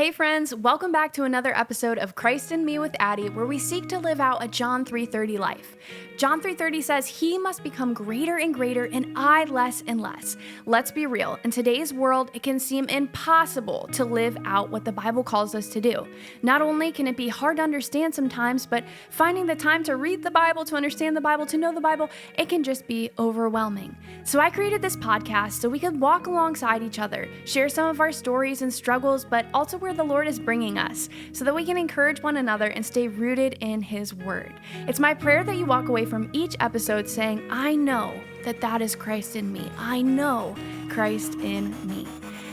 Hey friends, welcome back to another episode of Christ in Me with Addie, where we seek to live out a John 3:30 life. John 3:30 says, "He must become greater and greater, and I less and less." Let's be real. In today's world, it can seem impossible to live out what the Bible calls us to do. Not only can it be hard to understand sometimes, but finding the time to read the Bible, to understand the Bible, to know the Bible, it can just be overwhelming. So I created this podcast so we could walk alongside each other, share some of our stories and struggles, but also where the Lord is bringing us, so that we can encourage one another and stay rooted in His Word. It's my prayer that you walk away from each episode saying, I know that is Christ in me. I know Christ in me.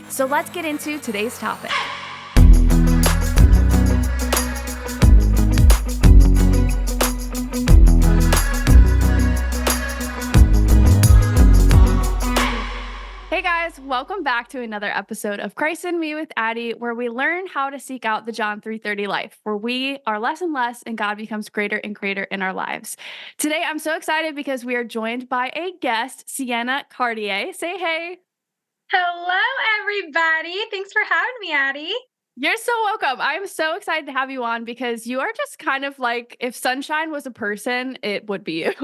So let's get into today's topic. Hey guys, welcome back to another episode of Christ in Me with Addie, where we learn how to seek out the John 3:30 life, where we are less and less and God becomes greater and greater in our lives. Today, I'm so excited because we are joined by a guest, Sienna Cartier. Say hey. Hello, everybody. Thanks for having me, Addie. You're so welcome. I'm so excited to have you on because you are just kind of like, if sunshine was a person, it would be you.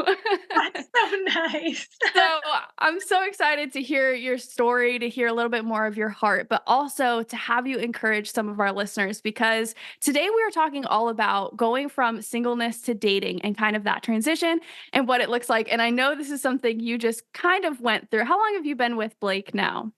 That's so nice. So I'm so excited to hear your story, to hear a little bit more of your heart, but also to have you encourage some of our listeners, because today we are talking all about going from singleness to dating and kind of that transition and what it looks like. And I know this is something you just kind of went through. How long have you been with Blake now?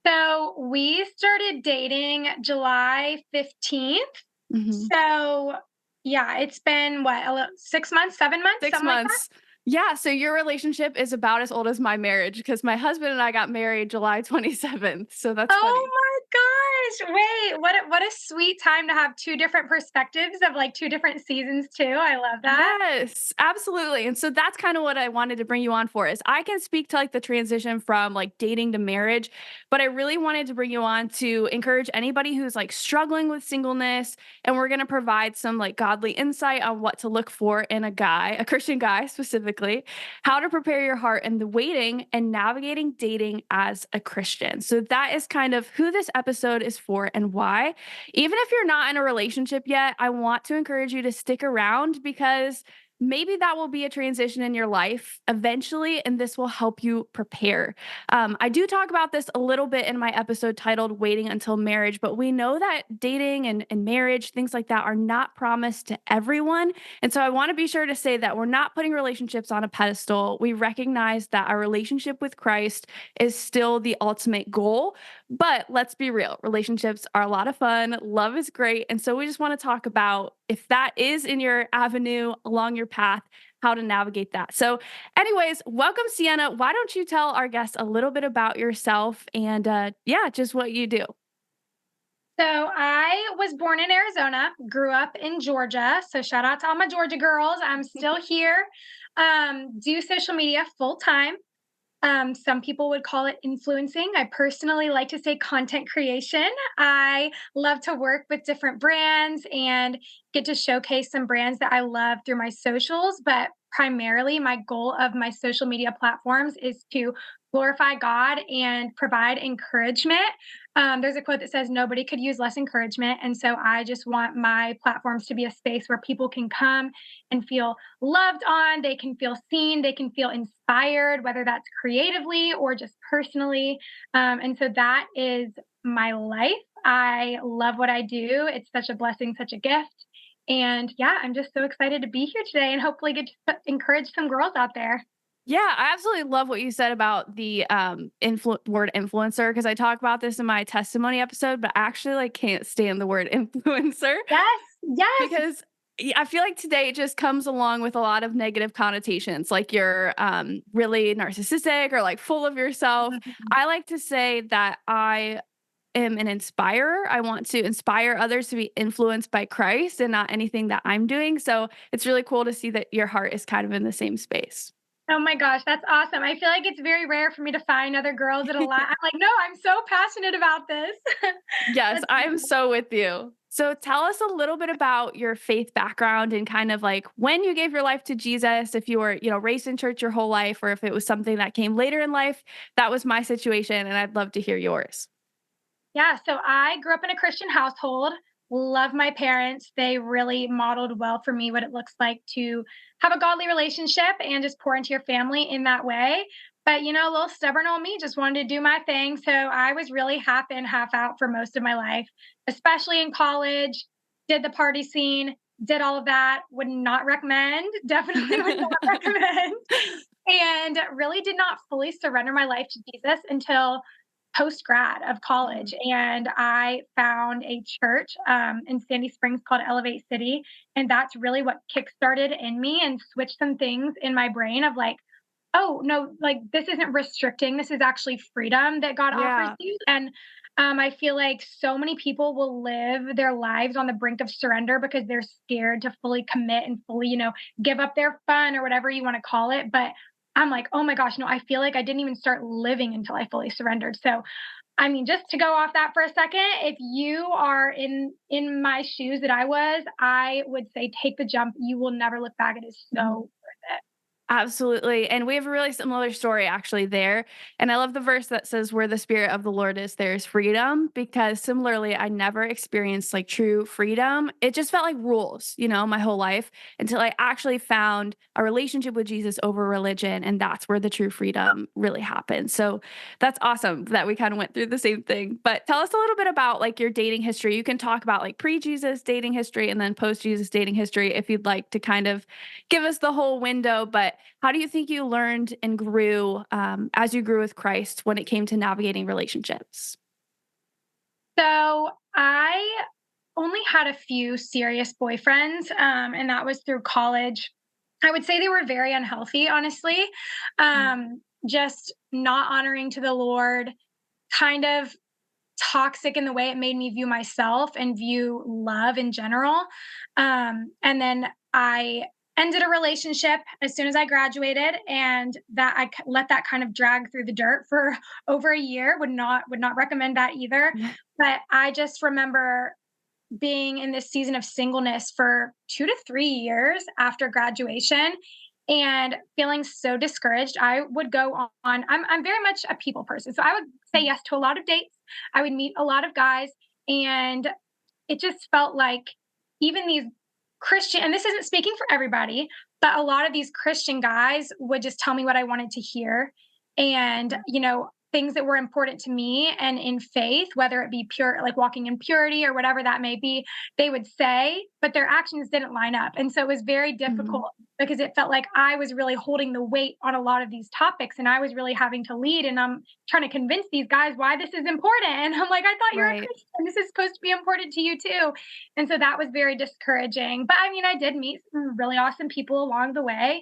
So we started dating July 15th. Mhm. So yeah, it's been what, 6 months, 7 months, 6 something like that. months. Yeah, so your relationship is about as old as my marriage because my husband and I got married July 27th, so that's Oh funny. my gosh. Wait, what a sweet time to have two different perspectives of like two different seasons too. I love that. Yes, absolutely. And so that's kind of what I wanted to bring you on for is I can speak to like the transition from like dating to marriage, but I really wanted to bring you on to encourage anybody who's like struggling with singleness, and we're going to provide some like godly insight on what to look for in a guy, a Christian guy specifically, how to prepare your heart in the waiting and navigating dating as a Christian. So that is kind of who this episode is for and why. Even if you're not in a relationship yet, I want to encourage you to stick around because maybe that will be a transition in your life eventually, and this will help you prepare. I do talk about this a little bit in my episode titled Waiting Until Marriage, but we know that dating and marriage, things like that, are not promised to everyone. And so I want to be sure to say that we're not putting relationships on a pedestal. We recognize that our relationship with Christ is still the ultimate goal. But let's be real, relationships are a lot of fun. Love is great. And so we just want to talk about if that is in your avenue along your path, how to navigate that. So, anyways, welcome, Sienna. Why don't you tell our guests a little bit about yourself and, yeah, just what you do? So I was born in Arizona, grew up in Georgia. So shout out to all my Georgia girls. I'm still here. Do social media full time. Some people would call it influencing. I personally like to say content creation. I love to work with different brands and get to showcase some brands that I love through my socials. But primarily, my goal of my social media platforms is to glorify God and provide encouragement. There's a quote that says, "Nobody could use less encouragement." And so I just want my platforms to be a space where people can come and feel loved on, they can feel seen, they can feel inspired, whether that's creatively or just personally. And so that is my life. I love what I do. It's such a blessing, such a gift. And yeah, I'm just so excited to be here today and hopefully get to encourage some girls out there. Yeah, I absolutely love what you said about the word influencer because I talk about this in my testimony episode, but I actually like can't stand the word influencer Yes, yes. because I feel like today it just comes along with a lot of negative connotations, like you're really narcissistic or like full of yourself. Mhm. I like to say that I am an inspirer. I want to inspire others to be influenced by Christ and not anything that I'm doing. So it's really cool to see that your heart is kind of in the same space. Oh my gosh, that's awesome. I feel like it's very rare for me to find other girls that align. I'm like, no, I'm so passionate about this. Yes, That's I am cool. so with you. So tell us a little bit about your faith background and kind of like when you gave your life to Jesus, if you were, raised in church your whole life or if it was something that came later in life. That was my situation and I'd love to hear yours. Yeah, so I grew up in a Christian household, love my parents. They really modeled well for me what it looks like to have a godly relationship and just pour into your family in that way. But, a little stubborn old me just wanted to do my thing. So I was really half in, half out for most of my life, especially in college, did the party scene, did all of that. Would not recommend, definitely would not recommend. And really did not fully surrender my life to Jesus until post grad of Mhm. college. And I found a church in Sandy Springs called Elevate City. And that's really what kickstarted in me and switched some things in my brain of like, oh, no, like this isn't restricting. This is actually freedom that God offers Yeah. you. And I feel like so many people will live their lives on the brink of surrender because they're scared to fully commit and fully, give up their fun or whatever you want to call it. But I'm like, oh my gosh, no, I feel like I didn't even start living until I fully surrendered. So I mean, just to go off that for a second, if you are in my shoes that I was, I would say take the jump. You will never look back. It is so Mhm. worth it. Absolutely. And we have a really similar story actually there. And I love the verse that says, where the spirit of the Lord is, there is freedom. Because similarly, I never experienced like true freedom. It just felt like rules, my whole life until I actually found a relationship with Jesus over religion. And that's where the true freedom really happened. So that's awesome that we kind of went through the same thing. But tell us a little bit about like your dating history. You can talk about like pre Jesus dating history and then post Jesus dating history if you'd like to kind of give us the whole window. But how do you think you learned and grew as you grew with Christ when it came to navigating relationships? So I only had a few serious boyfriends, and that was through college. I would say they were very unhealthy, honestly. Mm. Just not honoring to the Lord, kind of toxic in the way it made me view myself and view love in general. And then I ended a relationship as soon as I graduated, and that let that kind of drag through the dirt for over a year. Would not recommend that either. But I just remember being in this season of singleness for 2 to 3 years after graduation and feeling so discouraged. I would go on, I'm very much a people person. So I would say yes to a lot of dates. I would meet a lot of guys. And it just felt like even these Christian, and this isn't speaking for everybody, but a lot of these Christian guys would just tell me what I wanted to hear. And, things that were important to me and in faith, whether it be pure, like walking in purity or whatever that may be, they would say, but their actions didn't line up. And so it was very Mhm. difficult because it felt like I was really holding the weight on a lot of these topics and I was really having to lead. And I'm trying to convince these guys why this is important. And I'm like, I thought you're a Right. Christian. This is supposed to be important to you too. And so that was very discouraging. But I mean, I did meet some really awesome people along the way.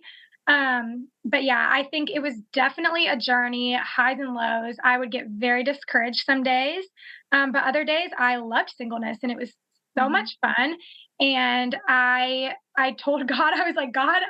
But yeah, I think it was definitely a journey, highs and lows. I would get very discouraged some days. But other days I loved singleness and it was so Mhm. much fun. And I told God, I was like, God,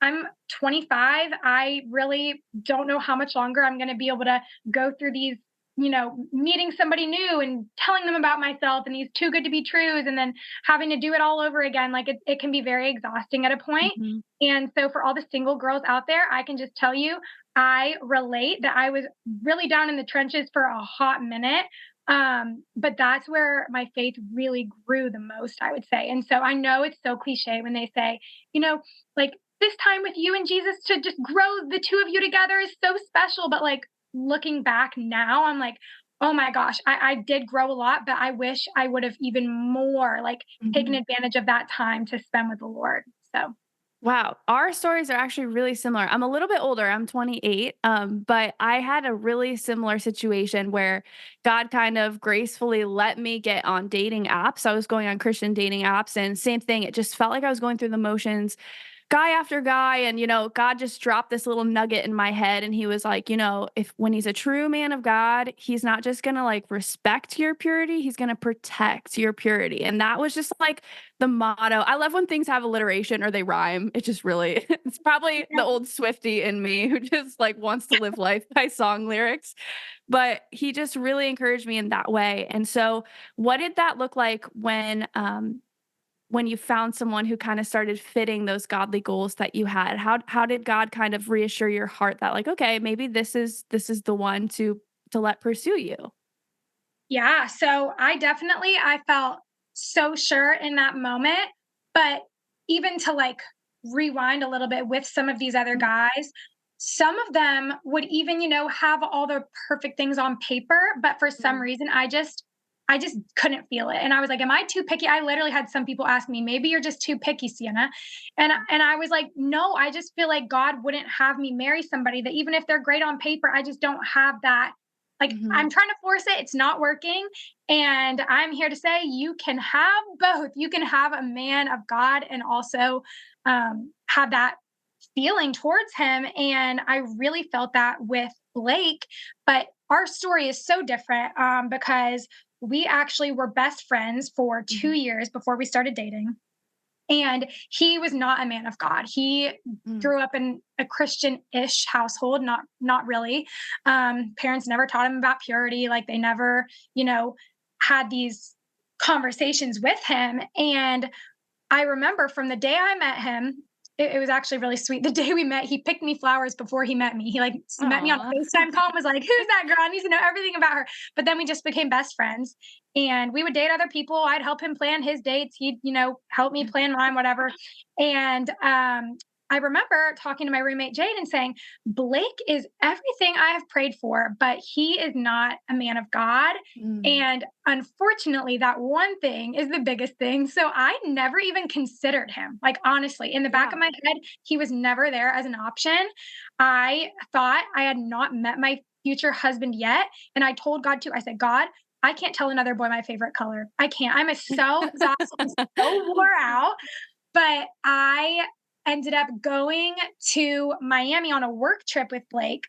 I'm 25. I really don't know how much longer I'm gonna be able to go through these, meeting somebody new and telling them about myself and these too good to be trues and then having to do it all over again. Like it can be very exhausting at a point. Mhm. And so for all the single girls out there, I can just tell you, I relate that I was really down in the trenches for a hot minute. But that's where my faith really grew the most, I would say. And so I know it's so cliche when they say, you know, like this time with you and Jesus to just grow the two of you together is so special. But like looking back now, I'm like, oh my gosh, I did grow a lot, but I wish I would have even more like taken Mhm. advantage of that time to spend with the Lord. So Wow, our stories are actually really similar. I'm a little bit older, I'm 28, but I had a really similar situation where God kind of gracefully let me get on dating apps. I was going on Christian dating apps, and same thing, it just felt like I was going through the motions, guy after guy. And God just dropped this little nugget in my head, and he was like, if when he's a true man of God, he's not just going to like respect your purity, he's going to protect your purity. And that was just like the motto. I love when things have alliteration or they rhyme. It just really it's probably the yeah. old Swiftie in me who just like wants to live life by song lyrics. But he just really encouraged me in that way. And so what did that look like when you found someone who kind of started fitting those godly goals that you had? How did God kind of reassure your heart that like, okay, maybe this is the one to let pursue you? Yeah, so I felt so sure in that moment, but even to like rewind a little bit with some of these other guys, some of them would even, have all the perfect things on paper, but for some Mhm. reason I just couldn't feel it. And I was like, am I too picky? I literally had some people ask me, maybe you're just too picky, Sienna. And I was like, no, I just feel like God wouldn't have me marry somebody that even if they're great on paper, I just don't have that. Like, Mhm. I'm trying to force it, it's not working. And I'm here to say you can have both. You can have a man of God and also have that feeling towards him. And I really felt that with Blake. But our story is so different because we actually were best friends for two Mhm. years before we started dating. And he was not a man of God. He Mhm. grew up in a Christian-ish household, not really. Parents never taught him about purity. Like they never, you know, had these conversations with him. And I remember from the day I met him, it was actually really sweet. The day we met, he picked me flowers before he met me. He like met me on Aw. a FaceTime call and was like, "Who's that girl? I need to know everything about her." But then we just became best friends, and we would date other people. I'd help him plan his dates. He'd, help me plan mine, whatever. And I remember talking to my roommate Jade and saying, "Blake is everything I have prayed for, but he is not a man of God." Mm. And unfortunately, that one thing is the biggest thing. So I never even considered him. Like, honestly, in the back Yeah. of my head, he was never there as an option. I thought I had not met my future husband yet. And I told God too, I said, God, I can't tell another boy my favorite color. I can't. I'm so exhausted and so wore out. But I ended up going to Miami on a work trip with Blake.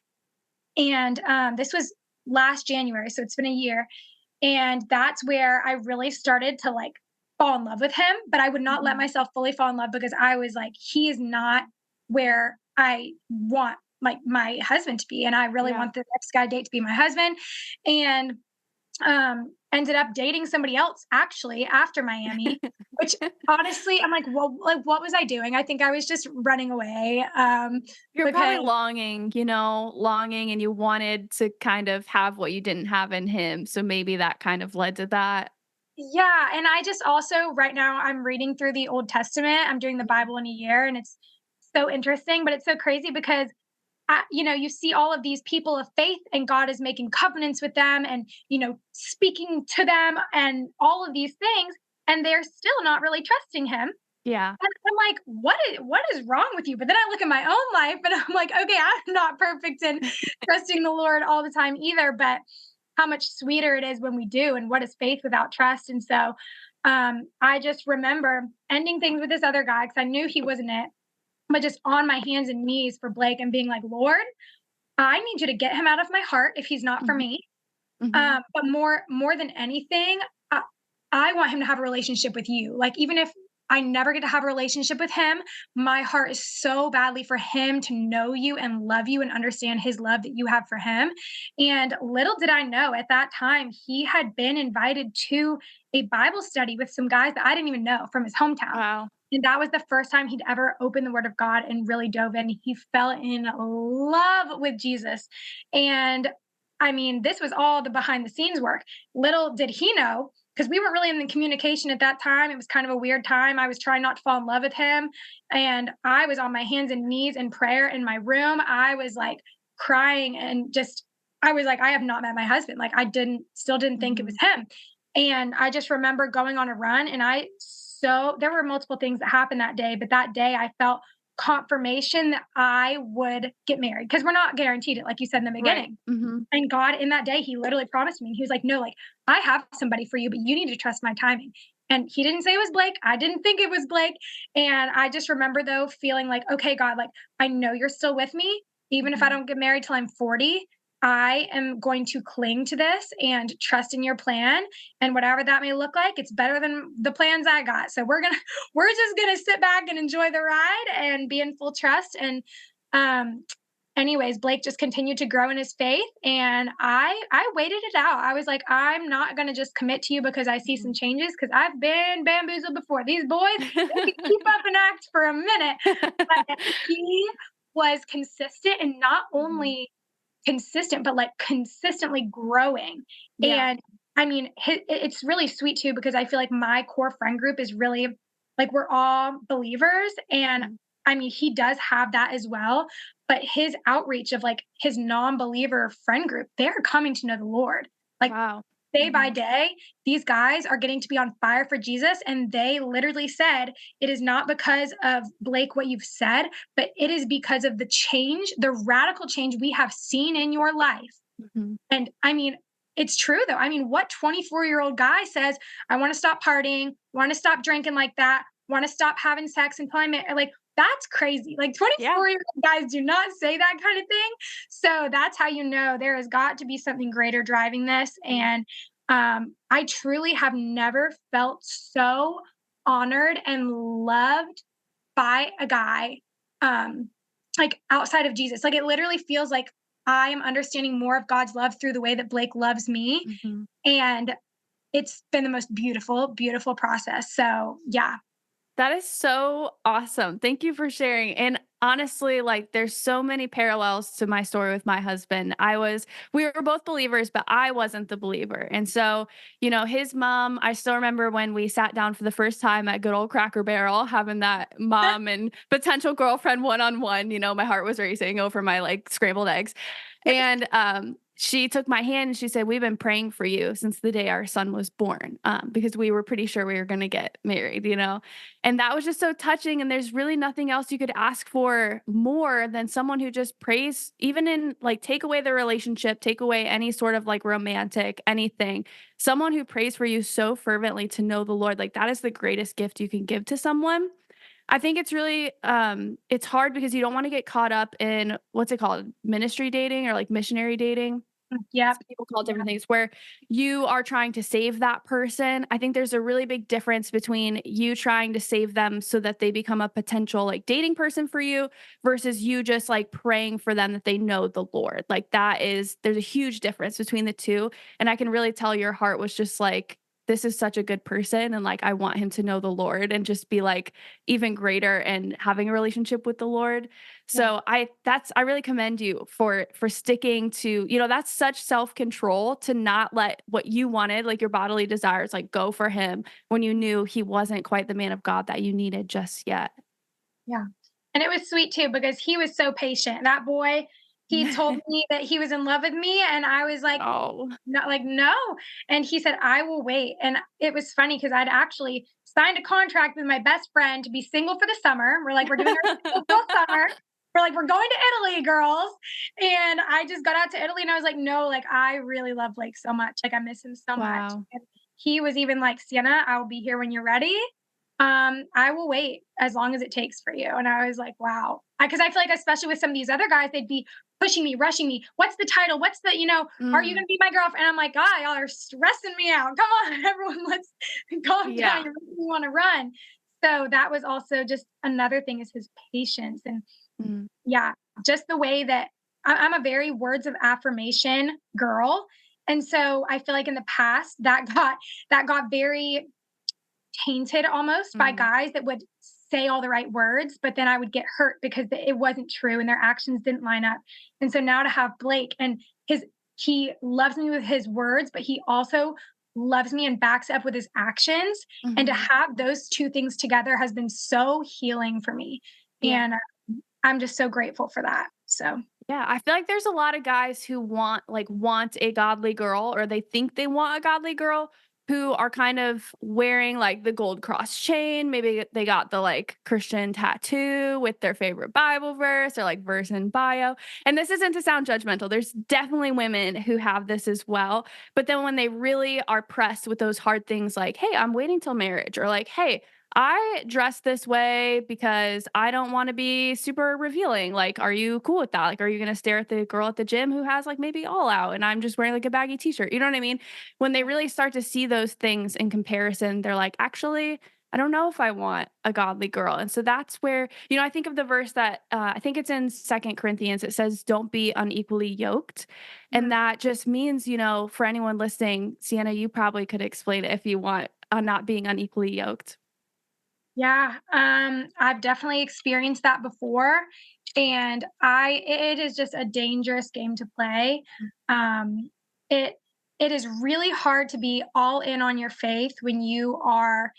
And this was last January. So it's been a year. And that's where I really started to like fall in love with him, but I would not let Mhm. myself fully fall in love because I was like, he is not where I want like my husband to be. And I really Yeah. want the next guy date to be my husband. And ended up dating somebody else actually after Miami, which honestly, I'm like, well, like what was I doing? I think I was just running away. You're Because probably longing, longing and you wanted to kind of have what you didn't have in him, so maybe that kind of led to that. yeah, and I just also right now I'm reading through the Old Testament. I'm doing the Mhm. Bible in a year and it's so interesting, but it's so crazy because you see all of these people of faith and God is making covenants with them and, speaking to them and all of these things and they're still not really trusting him. Yeah. And I'm like, what is wrong with you? But then I look at my own life and I'm like, okay, I'm not perfect in trusting the Lord all the time either, but how much sweeter it is when we do and what is faith without trust. And so I just remember ending things with this other guy because I knew he wasn't it, but just on my hands and knees for Blake and being like, Lord, I need you to get him out of my heart if he's not for Mhm. me. Mhm. But more than anything, I want him to have a relationship with you. Like even if I never get to have a relationship with him, my heart is so badly for him to know you and love you and understand his love that you have for him. And little did I know at that time, he had been invited to a Bible study with some guys that I didn't even know from his hometown. Wow. And that was the first time he'd ever opened the word of God and really dove in. He fell in love with Jesus. And I mean, this was all the behind the scenes work. Little did he know, because we weren't really in the communication at that time. It was kind of a weird time. I was trying not to fall in love with him. And I was on my hands and knees in prayer in my room. I was like crying and just, I was like, I have not met my husband. Like, still didn't think it was Mhm. him. And I just remember going on a run and there were multiple things that happened that day, but that day I felt confirmation that I would get married because we're not guaranteed it, like you said in the Right. beginning. Mhm. And God, in that day, He literally promised me. He was like, "No, like I have somebody for you, but you need to trust my timing." And He didn't say it was Blake. I didn't think it was Blake. And I just remember though feeling like, "Okay, God, like I know you're still with me, even if I Mhm. don't get married till I'm 40. I am going to cling to this and trust in your plan, and whatever that may look like, it's better than the plans I got. So we're just gonna sit back and enjoy the ride and be in full trust." And um, anyways, Blake just continued to grow in his faith and I waited it out. I was like, I'm not going to just commit to you because I see some Mhm. changes because I've been bamboozled before. These boys, they can keep up and act for a minute. But he was consistent and not Mhm. only consistent, but like consistently growing. Yeah. And I mean, it's really sweet too because I feel like my core friend group is really like we're all believers, and Mhm. I mean, he does have that as well, but his outreach of like his non-believer friend group, they're coming to know the Lord. Like Wow. day by Mhm. day, these guys are getting to be on fire for Jesus, and they literally said, "It is not because of Blake what you've said, but it is because of the change, the radical change we have seen in your life." Mhm. And I mean, it's true though. I mean, what 24-year-old guy says, I want to stop partying, want to stop drinking like that, want to stop having sex until I'm like, that's crazy. Like Yeah. 24-year-old guys do not say that kind of thing. So that's how you know there has got to be something greater driving this. Mhm. And I truly have never felt so honored and loved by a guy, um, like outside of Jesus. Like it literally feels like I am understanding more of God's love through the way that Blake loves me. Mhm. And it's been the most beautiful, beautiful process. So yeah. That is so awesome. Thank you for sharing. And honestly, like there's so many parallels to my story with my husband. We were both believers, but I wasn't the believer. And so, his mom, I still remember when we sat down for the first time at good old Cracker Barrel, having that mom and potential girlfriend one-on-one, my heart was racing over my like scrambled eggs. And she took my hand and she said, "We've been praying for you since the day our son was born, because we were pretty sure we were going to get married." And that was just so touching. And there's really nothing else you could ask for more than someone who just prays, even in like take away the relationship, take away any sort of like romantic anything. Someone who prays for you so fervently to know the Lord, like that is the greatest gift you can give to someone. I think it's really it's hard because you don't want to get caught up in what's it called? Ministry dating or like missionary dating. Yep. Some people call it Yeah. different things where you are trying to save that person. I think there's a really big difference between you trying to save them so that they become a potential like dating person for you versus you just like praying for them that they know the Lord. Like there's a huge difference between the two. And I can really tell your heart was just like, this is such a good person. And like, I want him to know the Lord and just be like even greater and having a relationship with the Lord. Yeah. So I really commend you for sticking to, that's such self-control to not let what you wanted, like your bodily desires, like go for him when you knew he wasn't quite the man of God that you needed just yet. Yeah. And it was sweet too because he was so patient. That boy, he told me that he was in love with me, and I was like, Oh. "No, like, no." And he said, "I will wait." And it was funny because I'd actually signed a contract with my best friend to be single for the summer. We're like, "We're doing our single girl summer." We're like, "We're going to Italy, girls." And I just got out to Italy and I was like, "No, like, I really love Blake so much. Like, I miss him so much." Wow. And he was even like, "Sienna, I'll be here when you're ready. I will wait as long as it takes for you." And I was like, wow. Because I feel like, especially with some of these other guys, they'd be pushing me, rushing me. What's the title? What's the, are you Mm, going to be my girlfriend? I'm like, God, y'all are stressing me out. Come on, everyone, let's calm down. yeah. You're making me want to run. So that was also just another thing is his patience. And Mm, yeah, just the way that I'm a very words of affirmation girl. And so I feel like in the past that got very tainted almost by mm, guys that would say all the right words, but then I would get hurt because it wasn't true and their actions didn't line up. And so now to have Blake and he loves me with his words, but he also loves me and backs up with his actions. And to mhm. have those two things together has been so healing for me. Yeah. And I'm just so grateful for that. So, Yeah, I feel like there's a lot of guys who want a godly girl or they think they want a godly girl who are kind of wearing like the gold cross chain. Maybe they got the like Christian tattoo with their favorite Bible verse or like verse in bio. And this isn't to sound judgmental. There's definitely women who have this as well. But then when they really are pressed with those hard things like, "Hey, I'm waiting till marriage," or like, "Hey, I dress this way because I don't want to be super revealing. Like, are you cool with that? Like, are you going to stare at the girl at the gym who has like maybe all out and I'm just wearing like a baggy t-shirt?" You know what I mean? When they really start to see those things in comparison, they're like, "Actually, I don't know if I want a godly girl." And so that's where, I think of the verse that I think it's in Second Corinthians. It says, "Don't be unequally yoked." And mm, that just means, for anyone listening, Sienna, you probably could explain it if you want on not being unequally yoked. yeah, I've definitely experienced that before, and it is just a dangerous game to play. Um, it it is really hard to be all in on your faith when you are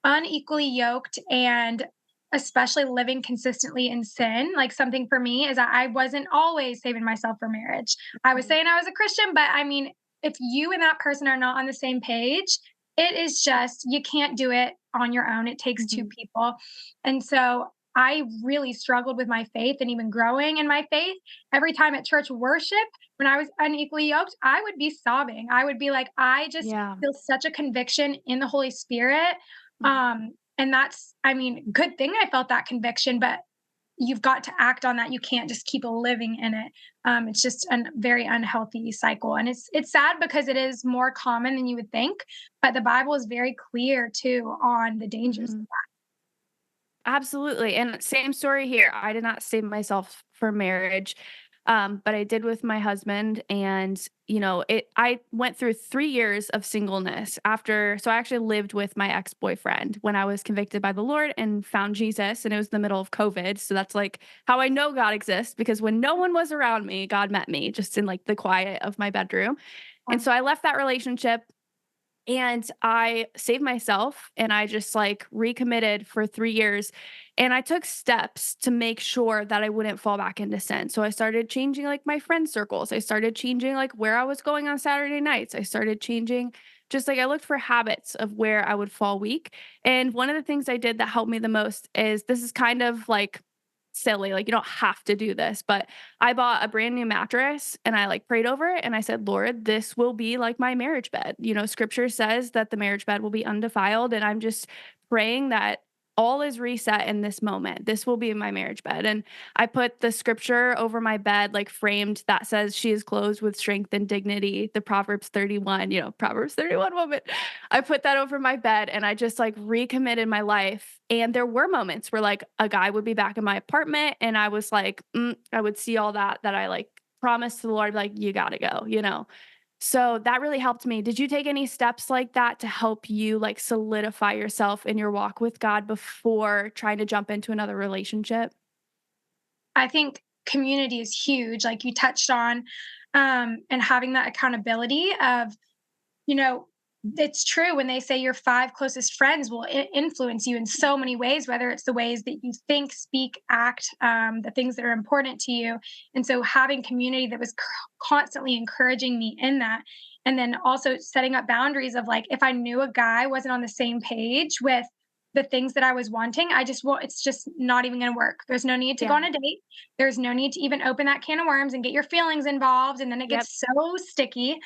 unequally yoked and especially living consistently in sin. Like something for me is that I wasn't always saving myself for marriage. I was Mhm. saying I was a Christian, but I mean, if you and that person are not on the same page, it is just, you can't do it on your own. It takes two Mhm. people. And so I really struggled with my faith and even growing in my faith. Every time at church worship, when I was unequally yoked, I would be sobbing. I would be like, I just Yeah. feel such a conviction in the Holy Spirit. Mhm. And that's, I mean, good thing I felt that conviction, but you've got to act on that. You can't just keep living in it. It's just a very unhealthy cycle, and it's sad because it is more common than you would think. But the Bible is very clear too on the dangers. Mhm. Absolutely, and same story here. I did not save myself for marriage, but I did with my husband, and I went through 3 years of singleness after. So I actually lived with my ex boyfriend when I was convicted by the Lord and found Jesus, and it was the middle of COVID. So that's like how I know God exists because when no one was around me, God met me just in like the quiet of my bedroom, and so I left that relationship and I saved myself and I just like recommitted for 3 years. And I took steps to make sure that I wouldn't fall back into sin. So I started changing like my friend circles. I started changing like where I was going on Saturday nights. I started changing just like I looked for habits of where I would fall weak. And one of the things I did that helped me the most is this is kind of like silly. Like you don't have to do this, but I bought a brand new mattress and I like prayed over it and I said, Lord, this will be like my marriage bed. Scripture says that the marriage bed will be undefiled. And I'm just praying that all is reset in this moment. This will be my marriage bed. And I put the scripture over my bed, like framed, that says she is clothed with strength and dignity. The Proverbs 31, Proverbs 31 woman. I put that over my bed and I just like recommitted my life. And there were moments where like a guy would be back in my apartment and I was like, I would see all that I like promised to the Lord, like, you got to go. So that really helped me. Did you take any steps like that to help you like solidify yourself in your walk with God before trying to jump into another relationship? I think community is huge, like you touched on, and having that accountability of, you know, it's true when they say your 5 closest friends will influence you in so many ways, whether it's the ways that you think, speak, act, the things that are important to you. And so having community that was constantly encouraging me in that. And then also setting up boundaries of like, if I knew a guy wasn't on the same page with the things that I was wanting, I just won't, it's just not even going to work. There's no need to go Yeah. on a date. There's no need to even open that can of worms and get your feelings involved. And then it Yep. gets so sticky.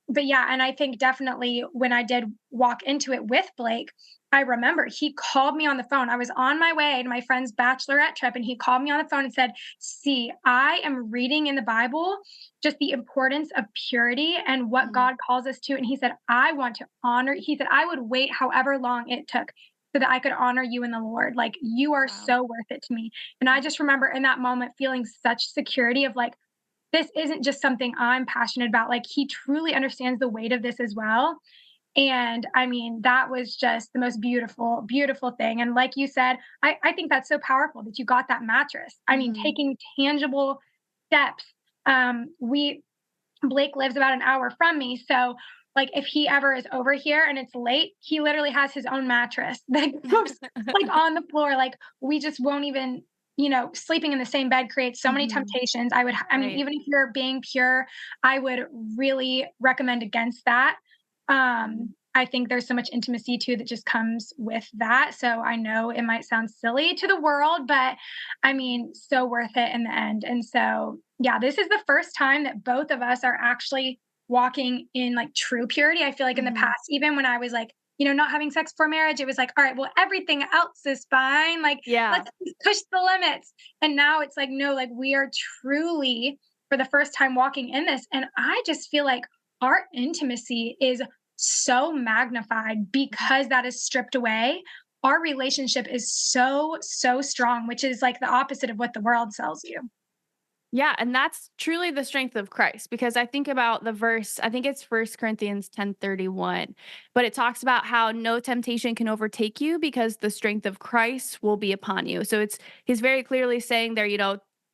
But yeah, and I think definitely when I did walk into it with Blake, I remember he called me on the phone. I was on my way to my friend's bachelorette trip, and he called me on the phone and said, See, I am reading in the Bible just the importance of purity and what Mhm. God calls us to. And he said, I want to honor, he said, I would wait however long it took so that I could honor you in the Lord. Like, you are Wow. so worth it to me. And I just remember in that moment feeling such security of like, this isn't just something I'm passionate about. Like, he truly understands the weight of this as well. And I mean, that was just the most beautiful, beautiful thing. And like you said, I think that's so powerful that you got that mattress. I mean, Mhm. taking tangible steps. We Blake lives about an hour from me. So like if he ever is over here and it's late, he literally has his own mattress that goes like on the floor. Like we just won't even, sleeping in the same bed creates so many Mhm. temptations. I mean, Right. even if you're being pure, I would really recommend against that. Mhm. I think there's so much intimacy too that just comes with that. So I know it might sound silly to the world, but I mean, so worth it in the end. And so, yeah, this is the first time that both of us are actually walking in like true purity. I feel like in the Mhm. past, even when I was like, not having sex before marriage, it was like, all right, well, everything else is fine. Like, Yeah. let's just push the limits. And now it's like, no, like we are truly for the first time walking in this. And I just feel like our intimacy is so magnified because that is stripped away. Our relationship is so, so strong, which is like the opposite of what the world sells you. Yeah, and that's truly the strength of Christ because I think about the verse, I think it's First Corinthians 10:31, but it talks about how no temptation can overtake you because the strength of Christ will be upon you. So he's very clearly saying there,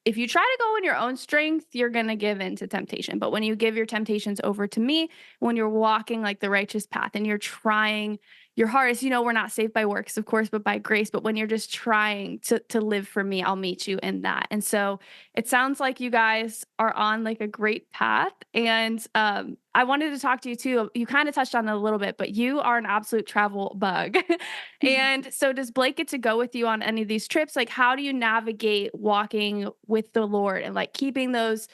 if you try to go in your own strength, you're going to give in to temptation. But when you give your temptations over to me, when you're walking like the righteous path and you're trying your hardest, we're not saved by works, of course, but by grace. But when you're just trying to live for me, I'll meet you in that. And so it sounds like you guys are on like a great path. And I wanted to talk to you too. You kind of touched on it a little bit, but you are an absolute travel bug. And so does Blake get to go with you on any of these trips? Like how do you navigate walking with the Lord and like keeping those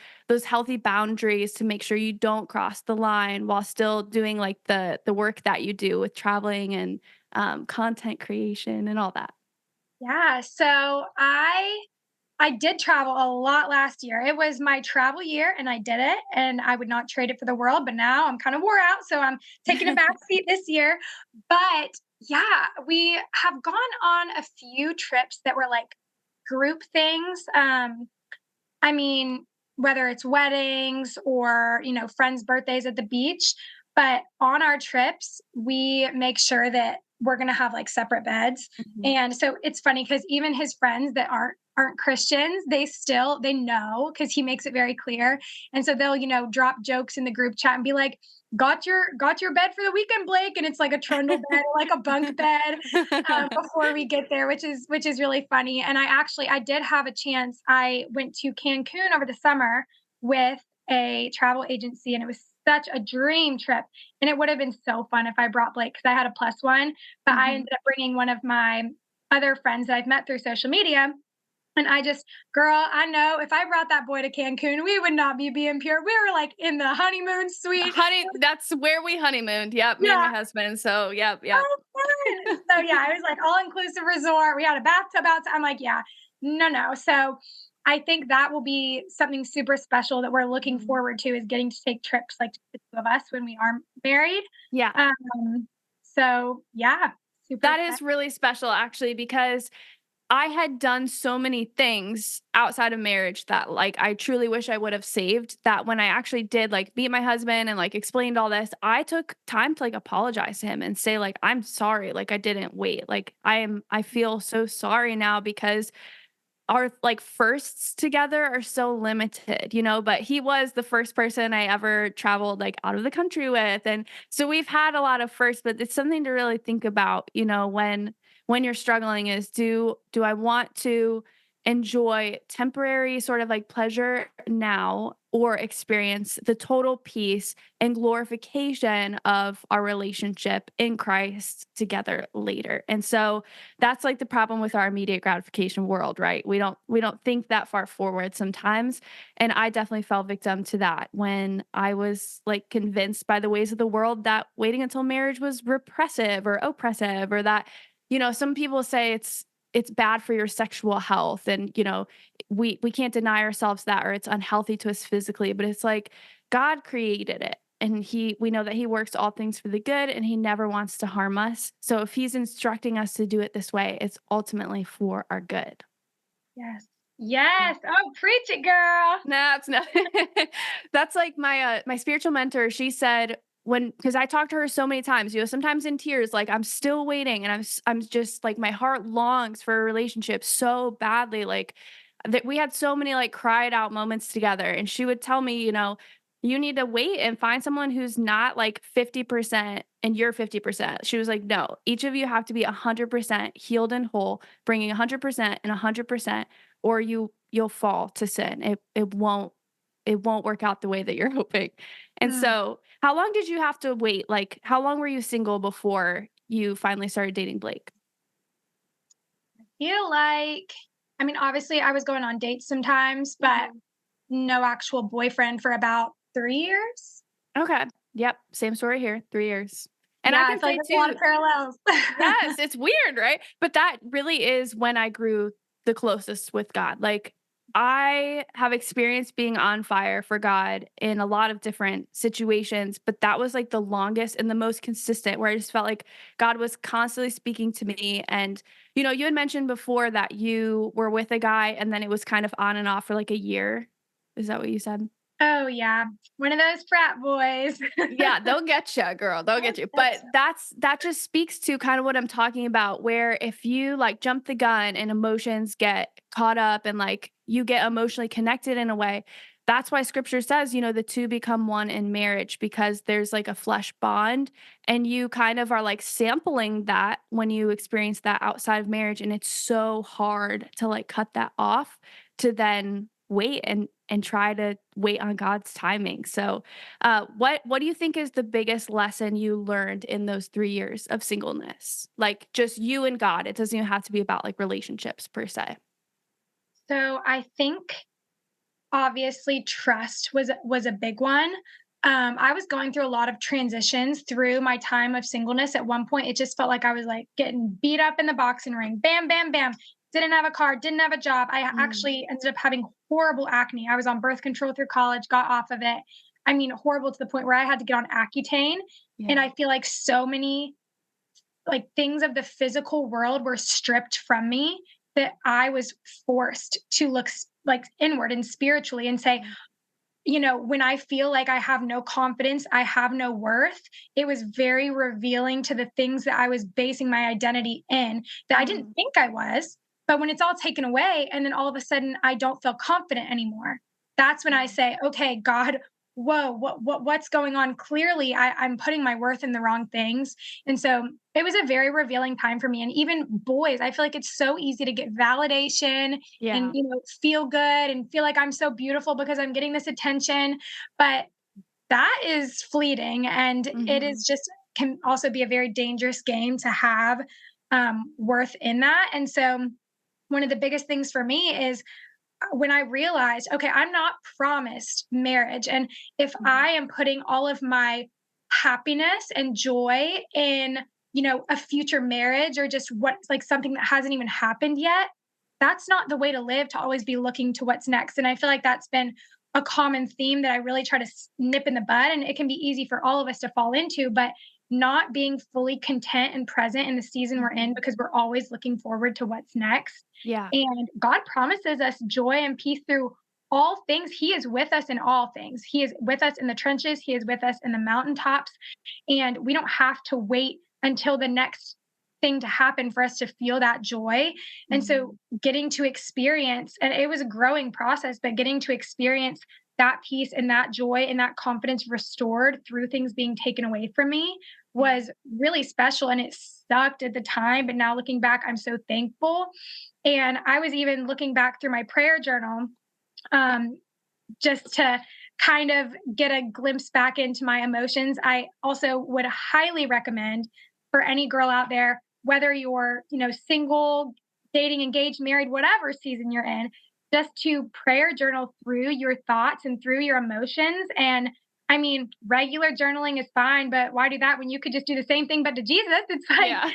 healthy boundaries to make sure you don't cross the line while still doing like the work that you do with traveling and content creation and all that? Yeah, so I did travel a lot last year. It was my travel year and I did it and I would not trade it for the world, but now I'm kind of wore out, so I'm taking a back seat this year. But yeah, we have gone on a few trips that were like group things. I mean, whether it's weddings or, friends' birthdays at the beach, but on our trips, we make sure that we're going to have like separate beds. Mhm. And so it's funny cuz even his friends that aren't Christians, they know cuz he makes it very clear. And so they'll, drop jokes in the group chat and be like, "Got your bed for the weekend, Blake?" And it's like a trundle bed or like a bunk bed before we get there, which is really funny. And I did have a chance. I went to Cancun over the summer with a travel agency, and it was such a dream trip. And it would have been so fun if I brought Blake because I had a plus one, but I Mhm. ended up bringing one of my other friends that I've met through social media. And girl, I know if I brought that boy to Cancun, we would not be being pure. We were like in the honeymoon suite. That's where we honeymooned. Yep, me and Yeah, my husband. So, yep, yep. so fun. So yeah, it was like all inclusive resort. We had a bathtub outside. I'm like, yeah, no, no. So I think that will be something super special that we're looking Mhm. forward to is getting to take trips like the two of us when we are married. Yeah. So yeah, super That excited. is really special actually because I had done so many things outside of marriage that like I truly wish I would have saved that when I actually did like meet my husband and like explained all this, I took time to like apologize to him and say like I'm sorry, like I didn't wait. Like I feel so sorry now because our like firsts together are so limited, but he was the first person I ever traveled like out of the country with. And so we've had a lot of firsts, but it's something to really think about, when you're struggling is do I want to enjoy temporary sort of like pleasure now or experience the total peace and glorification of our relationship in Christ together later. And so that's like the problem with our immediate gratification world, right? We don't think that far forward sometimes. And I definitely fell victim to that when I was like convinced by the ways of the world that waiting until marriage was repressive or oppressive or that, some people say it's bad for your sexual health and we can't deny ourselves that or it's unhealthy to us physically, but it's like God created it and we know that he works all things for the good and he never wants to harm us. So if he's instructing us to do it this way, it's ultimately for our good. Yes. Yeah. Yes. Oh, preach it, girl. That's not that's like my spiritual mentor. She said when because I talked to her so many times, sometimes in tears, like I'm still waiting and I'm just like my heart longs for a relationship so badly. Like that we had so many like cried out moments together. And she would tell me, you need to wait and find someone who's not like 50% and you're 50%. She was like, no, each of you have to be 100% healed and whole, bringing 100% and 100%, or you'll fall to sin. It won't work out the way that you're hoping. And Mm. so, how long did you have to wait? Like, how long were you single before you finally started dating Blake? Feel like, I mean, obviously I was going on dates sometimes, but Mhm. no actual boyfriend for about 3 years. Okay. Yep. Same story here. 3 years. And Yeah, I I can feel like say there's a lot too, of parallels. yes, it's weird, right? But that really is when I grew the closest with God. Like, I have experienced being on fire for God in a lot of different situations, but that was like the longest and the most consistent where I just felt like God was constantly speaking to me. And, you had mentioned before that you were with a guy and then it was kind of on and off for like a year. Is that what you said? Oh, yeah. One of those frat boys. Yeah, they'll get you, girl. They'll get you. But that just speaks to kind of what I'm talking about, where if you like jump the gun and emotions get caught up and like you get emotionally connected in a way, that's why scripture says, the two become one in marriage because there's like a flesh bond and you kind of are like sampling that when you experience that outside of marriage. And it's so hard to like cut that off to then wait and try to wait on God's timing. So what do you think is the biggest lesson you learned in those 3 years of singleness? Like just you and God. It doesn't even have to be about like relationships per se. So I think obviously trust was a big one. I was going through a lot of transitions through my time of singleness. At one point, it just felt like I was like getting beat up in the boxing ring. Bam, bam, bam. Didn't have a car, didn't have a job. I Mm, actually ended up having horrible acne. I was on birth control through college, got off of it. I mean, horrible to the point where I had to get on Accutane. And yeah. I feel like so many like things of the physical world were stripped from me that I was forced to look like inward and spiritually and say, Mm, when I feel like I have no confidence, I have no worth, it was very revealing to the things that I was basing my identity in that I didn't mm, think I was. But when it's all taken away, and then all of a sudden I don't feel confident anymore, that's when I yeah. say, okay, God, whoa, what's going on? Clearly, I'm putting my worth in the wrong things. And so it was a very revealing time for me. And even boys, I feel like it's so easy to get validation and Yeah. feel good and feel like I'm so beautiful because I'm getting this attention, but that is fleeting and it Mhm. is just can also be a very dangerous game to have worth in that. And so one of the biggest things for me is when I realized, okay, I'm not promised marriage, and if Mhm. I am putting all of my happiness and joy in a future marriage or just what like something that hasn't even happened yet, that's not the way to live, to always be looking to what's next. And I feel like that's been a common theme that I really try to nip in the bud, and it can be easy for all of us to fall into, but not being fully content and present in the season we're in Mhm. because we're always looking forward to what's next. Yeah. And God promises us joy and peace through all things. He is with us in all things. He is with us in the trenches, He is with us in the mountaintops. And we don't have to wait until the next thing to happen for us to feel that joy. And so Mhm. getting to experience, and it was a growing process, but getting to experience that peace and that joy and that confidence restored through things being taken away from me Yeah. was really special. And it sucked at the time, but now looking back, I'm so thankful. And I was even looking back through my prayer journal, um, just to kind of get a glimpse back into my emotions. I also would highly recommend for any girl out there, whether you're, single, dating, engaged, married, whatever season you're in, just to prayer journal through your thoughts and through your emotions. And I mean, regular journaling is fine, but why do that when you could just do the same thing but to Jesus? It's like Yeah.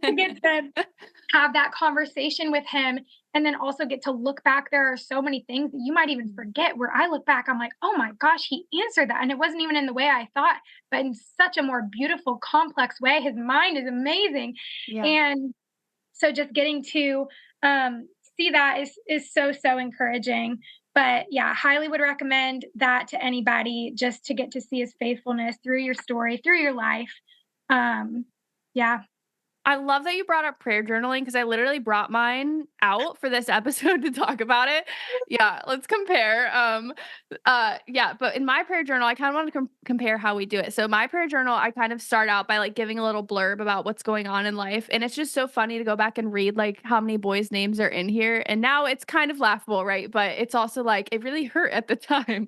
to get to have that conversation with him and then also get to look back. There are so many things that you might even Mhm. forget where I look back, I'm like, oh my gosh, he answered that. And it wasn't even in the way I thought, but in such a more beautiful, complex way. His mind is amazing. Yeah. And so just getting to see that is so, so encouraging. But yeah, highly would recommend that to anybody just to get to see his faithfulness through your story, through your life. Um, yeah. I love that you brought up prayer journaling because I literally brought mine out for this episode to talk about it. Yeah, let's compare. Yeah, but in my prayer journal, I kind of want to compare how we do it. So my prayer journal, I kind of start out by like giving a little blurb about what's going on in life, and it's just so funny to go back and read like how many boys' names are in here. And now it's kind of laughable, right? But it's also like it really hurt at the time.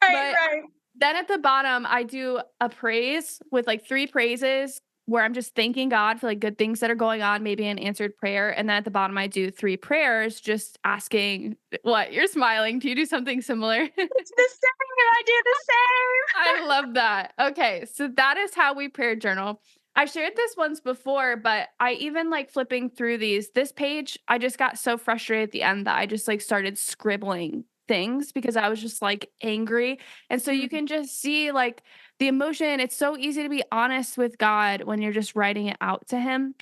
Right, But right. then at the bottom, I do a praise with like 3 praises where I'm just thanking God for like good things that are going on, maybe an answered prayer. And then at the bottom, I do 3 prayers, just asking what? You're smiling. Do you do something similar? It's the same, I do the same. I love that. Okay, so that is how we prayer journal. I shared this once before, but I even like flipping through this page, I just got so frustrated at the end that I just like started scribbling things because I was just like angry. And so you Mm, can just see like the emotion. It's so easy to be honest with God when you're just writing it out to him.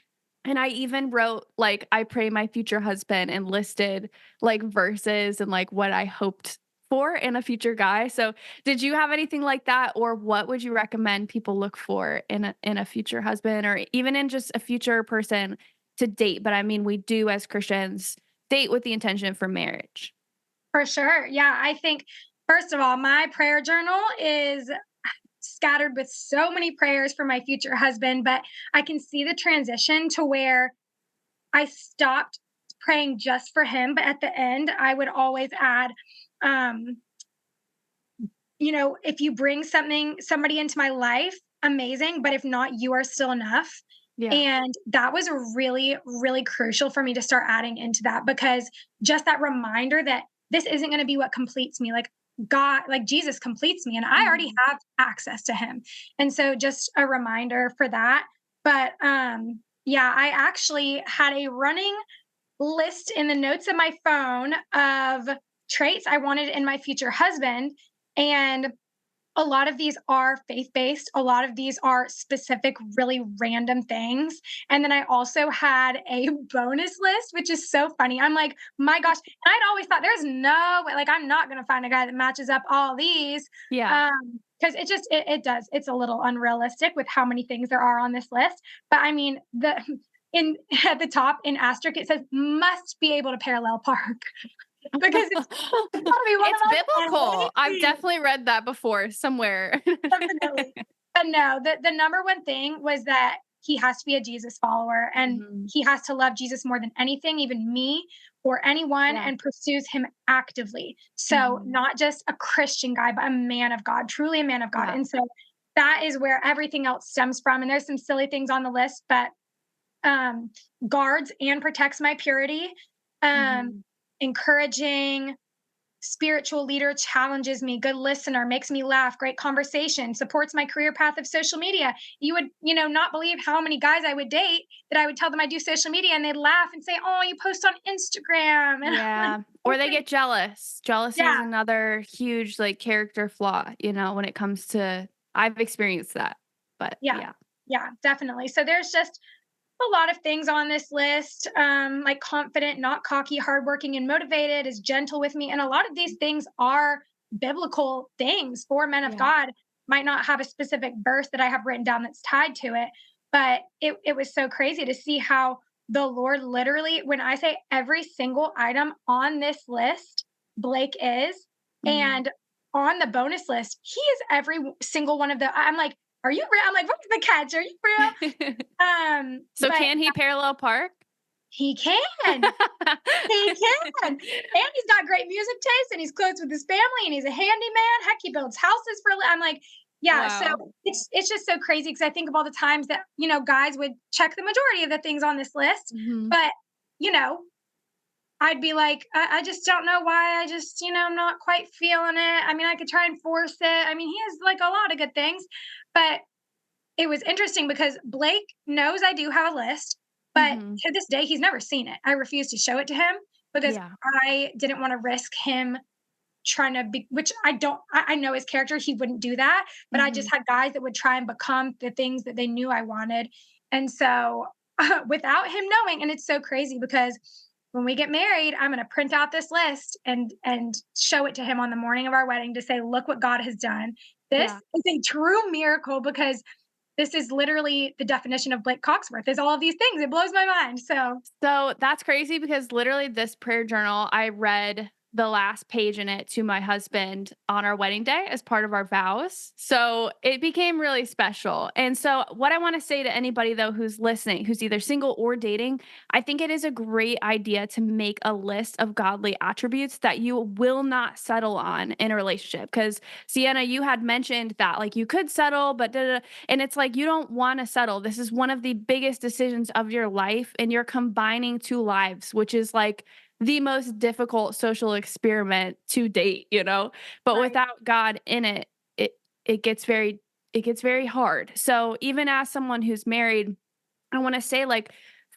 And I even wrote like I pray my future husband and listed like verses and like what I hoped for in a future guy. So, did you have anything like that, or what would you recommend people look for in a future husband, or even in just a future person to date? But I mean, we do as Christians date with the intention for marriage. For sure. Yeah, I think first of all, my prayer journal is scattered with so many prayers for my future husband, but I can see the transition to where I stopped praying just for him, but at the end, I would always add, um, if you bring somebody into my life, amazing, but if not, you are still enough. Yeah. And that was really, really crucial for me to start adding into that because just that reminder that this isn't going to be what completes me. Like God, like Jesus completes me, and I already Mhm. have access to him. And so just a reminder for that. But yeah, I actually had a running list in the notes of my phone of traits I wanted in my future husband. And a lot of these are faith based. A lot of these are specific, really random things. And then I also had a bonus list, which is so funny. I'm like, my gosh. And I'd always thought there's no way, like, I'm not going to find a guy that matches up all these. Yeah. Because it does. It's a little unrealistic with how many things there are on this list. But I mean, the in at the top in asterisk, it says must be able to parallel park because it's gotta be one of It's those biblical. I've amazing. definitely read that before somewhere. Definitely. But no, the number one thing was that he has to be a Jesus follower and Mhm. he has to love Jesus more than anything, even me or anyone, Yeah. and pursues him actively. So, Mhm. not just a Christian guy, but a man of God, truly a man of God. Yeah. And so that is where everything else stems from. And there's some silly things on the list, but um, guards and protects my purity, um, Mhm. encouraging, spiritual leader, challenges me, good listener, makes me laugh, great conversation, supports my career path of social media. You would, not believe how many guys I would date that I would tell them I do social media and they'd laugh and say, "Oh, you post on Instagram." And I'm like, Yeah. Or they okay. get jealous. Jealousy is Yeah, another huge, like, character flaw, when it comes to I've experienced that, but yeah, yeah. yeah, definitely. So there's just a lot of things on this list, like confident, not cocky, hardworking, and motivated, is gentle with me. And a lot of these things are biblical things for men of Yeah. God. Might not have a specific verse that I have written down that's tied to it, but it was so crazy to see how the Lord literally, when I say every single item on this list, Blake is, Mhm. and on the bonus list, he is every single one of the. I'm like, are you real? I'm like, what's the catch? Are you real? So But can he parallel park? he can. He can. And he's got great music taste and he's close with his family and he's a handyman. Heck, he builds houses for I'm like, yeah, so Wow. it's just so crazy because I think of all the times that, guys would check the majority of the things on this list. Mhm. But, you know, I'd be like, I just don't know why. I just, I'm not quite feeling it. I mean, I could try and force it. I mean, he has like a lot of good things, but it was interesting because Blake knows I do have a list, but Mhm. to this day, he's never seen it. I refuse to show it to him because Yeah. I didn't want to risk him trying to be, which I don't, I know his character, he wouldn't do that. But I just Mhm. had guys that would try and become the things that they knew I wanted. And so without him knowing, and it's so crazy because when we get married, I'm going to print out this list and show it to him on the morning of our wedding to say, look what God has done. This Yeah. is a true miracle because this is literally the definition of Blake Coxworth is all of these things. It blows my mind. So So that's crazy because literally this prayer journal, I read the last page in it to my husband on our wedding day as part of our vows. So it became really special. And so, what I want to say to anybody though who's listening, who's either single or dating, I think it is a great idea to make a list of godly attributes that you will not settle on in a relationship. Because Sienna, you had mentioned that like you could settle, but da, da, da. And it's like you don't want to settle. This is one of the biggest decisions of your life, and you're combining two lives, which is like the most difficult social experiment to date. But right. without God in it, it it gets very hard. So even as someone who's married, I want to say like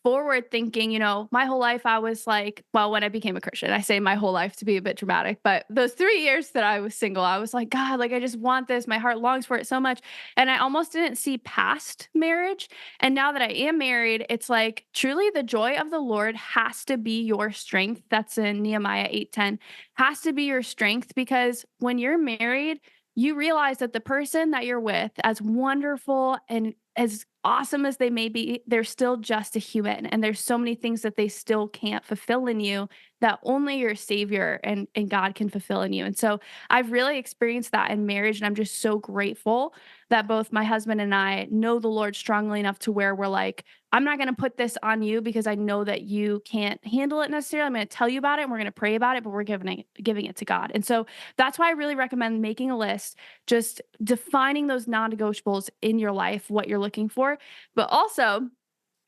forward thinking, my whole life I was like, well, when I became a Christian, I say my whole life to be a bit dramatic, but those 3 years that I was single, I was like, God, like I just want this. My heart longs for it so much. And I almost didn't see past marriage. And now that I am married, it's like truly the joy of the Lord has to be your strength. That's in Nehemiah 8:10, has to be your strength because when you're married, you realize that the person that you're with, as wonderful and as awesome as they may be, they're still just a human. And there's so many things that they still can't fulfill in you that only your savior and God can fulfill in you. And so I've really experienced that in marriage. And I'm just so grateful that both my husband and I know the Lord strongly enough to where we're like, I'm not going to put this on you because I know that you can't handle it necessarily. I'm going to tell you about it and we're going to pray about it, but we're giving it to God. And so that's why I really recommend making a list, just defining those non-negotiables in your life, what you're looking for. But also,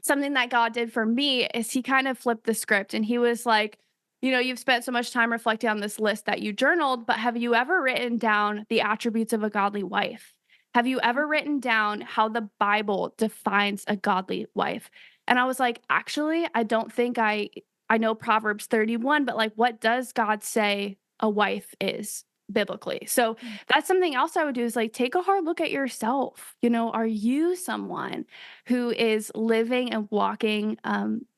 something that God did for me is he kind of flipped the script and he was like, you've spent so much time reflecting on this list that you journaled, but have you ever written down the attributes of a godly wife? Have you ever written down how the Bible defines a godly wife? And I was like, actually, I don't think I know Proverbs 31, but like what does God say a wife is biblically? So that's something else I would do is like take a hard look at yourself. Are you someone who is living and walking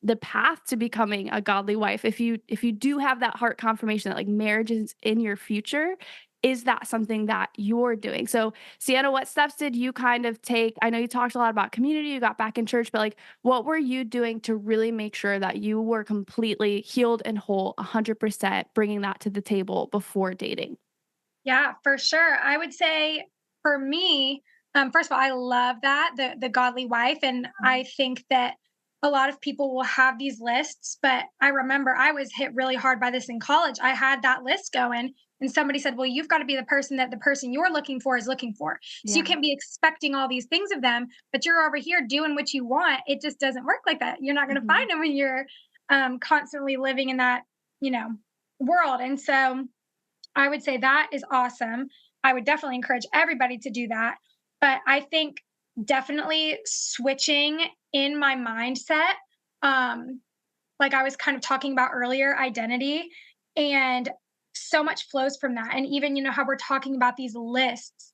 the path to becoming a godly wife? If you do have that heart confirmation that like marriage is in your future, is that something that you're doing? So, Sienna, what steps did you kind of take? I know you talked a lot about community, you got back in church, but like, what were you doing to really make sure that you were completely healed and whole, 100%, bringing that to the table before dating? Yeah, for sure. I would say for me, first of all, I love that the godly wife, and I think that a lot of people will have these lists. But I remember I was hit really hard by this in college. I had that list going, and somebody said, "Well, you've got to be the person that the person you're looking for is looking for. So you Yeah. can't be expecting all these things of them, but you're over here doing what you want. It just doesn't work like that. You're not going to Mhm. find them when you're constantly living in that, you know, world." And so I would say that is awesome. I would definitely encourage everybody to do that. But I think definitely switching in my mindset, um, like I was kind of talking about earlier, identity, and so much flows from that. And even, how we're talking about these lists,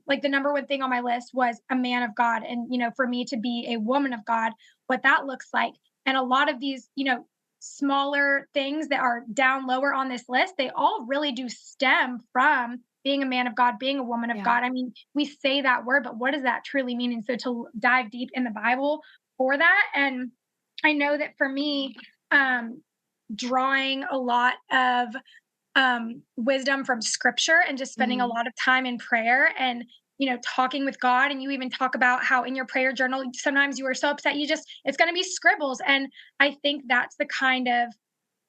like the number one thing on my list was a man of God. And, for me to be a woman of God, what that looks like. And a lot of these, smaller things that are down lower on this list, they all really do stem from being a man of God, being a woman of Yeah. God. I mean, we say that word, but what does that truly mean? And so to dive deep in the Bible for that. And I know that for me, um, drawing a lot of wisdom from scripture and just spending a Mhm. lot of time in prayer and talking with God. And you even talk about how in your prayer journal sometimes you are so upset you just it's going to be scribbles. And I think that's the kind of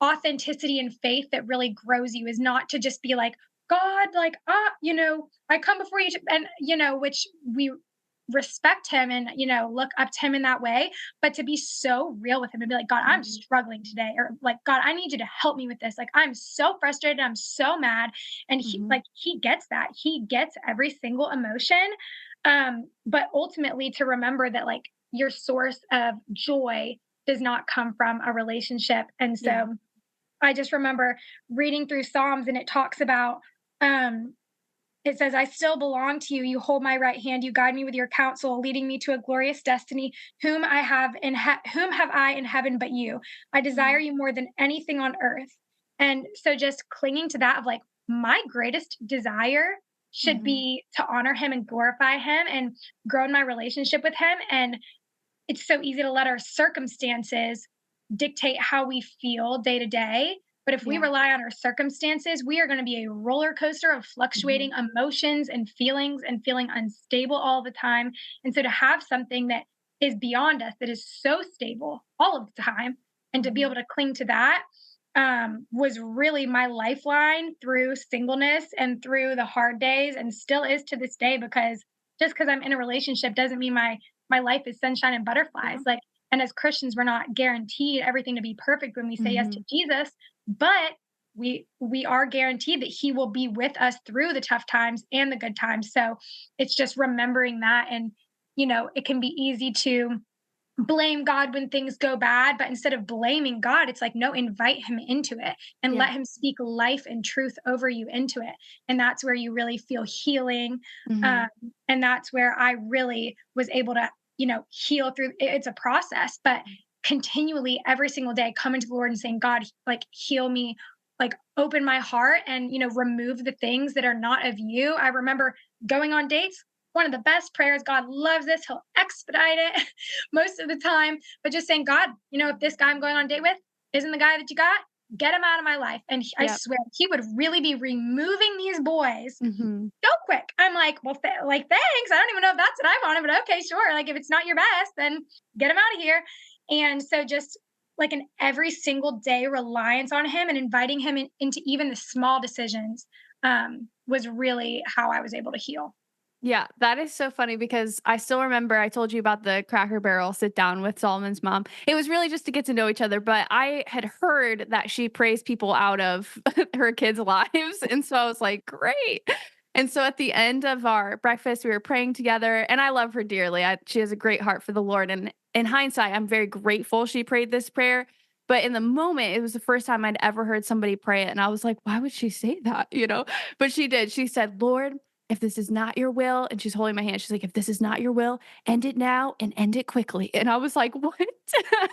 authenticity and faith that really grows you, is not to just be like, God, like, I come before you and which we respect him and look up to him in that way, but to be so real with him and be like, God, I'm Mhm. struggling today, or like, God, I need you to help me with this, like I'm so frustrated, I'm so mad. And Mhm. he gets that, he gets every single emotion. But ultimately to remember that like your source of joy does not come from a relationship. And Yeah. so I just remember reading through Psalms, and it talks about, um, it says, I still belong to you. You hold my right hand. You guide me with your counsel, leading me to a glorious destiny. Whom have I in heaven but you? I desire Mhm. you more than anything on earth. And so just clinging to that of like, my greatest desire should Mhm. be to honor him and glorify him and grow in my relationship with him. And it's so easy to let our circumstances dictate how we feel day to day. But if we Yeah. rely on our circumstances, we are going to be a roller coaster of fluctuating Mhm. emotions and feelings and feeling unstable all the time. And so to have something that is beyond us, that is so stable all of the time, and to be able Mhm. to cling to that, was really my lifeline through singleness and through the hard days, and still is to this day. Because just because I'm in a relationship doesn't mean my life is sunshine and butterflies. Yeah. Like, and as Christians, we're not guaranteed everything to be perfect when we say yes to Mhm. Jesus, but we are guaranteed that he will be with us through the tough times and the good times. So it's just remembering that. And it can be easy to blame God when things go bad, but instead of blaming God, it's like, no, invite him into it and Yeah. let him speak life and truth over you into it. And that's where you really feel healing. Um, Mhm. and that's where I really was able to, heal through it's a process, but continually every single day coming to the Lord and saying, God, like heal me, like open my heart and, remove the things that are not of you. I remember going on dates, one of the best prayers. God loves this. He'll expedite it most of the time. But just saying, God, if this guy I'm going on a date with isn't the guy that you got, get him out of my life. And I Yep. swear he would really be removing these boys Mhm. so quick. I'm like, well, like, thanks. I don't even know if that's what I wanted, but okay, sure. Like, if it's not your best, then get him out of here. And so just like an every single day reliance on him and inviting him into even the small decisions was really how I was able to heal. Yeah, that is so funny because I still remember I told you about the Cracker Barrel sit down with Solomon's mom. It was really just to get to know each other, but I had heard that she praised people out of her kids' lives. And so I was like, great. And so at the end of our breakfast, we were praying together, and I love her dearly. She has a great heart for the Lord. And in hindsight, I'm very grateful she prayed this prayer. But in the moment, it was the first time I'd ever heard somebody pray it. And I was like, why would she say that? But she did. She said, Lord, if this is not your will, and she's holding my hand, she's like, if this is not your will, end it now and end it quickly. And I was like, what?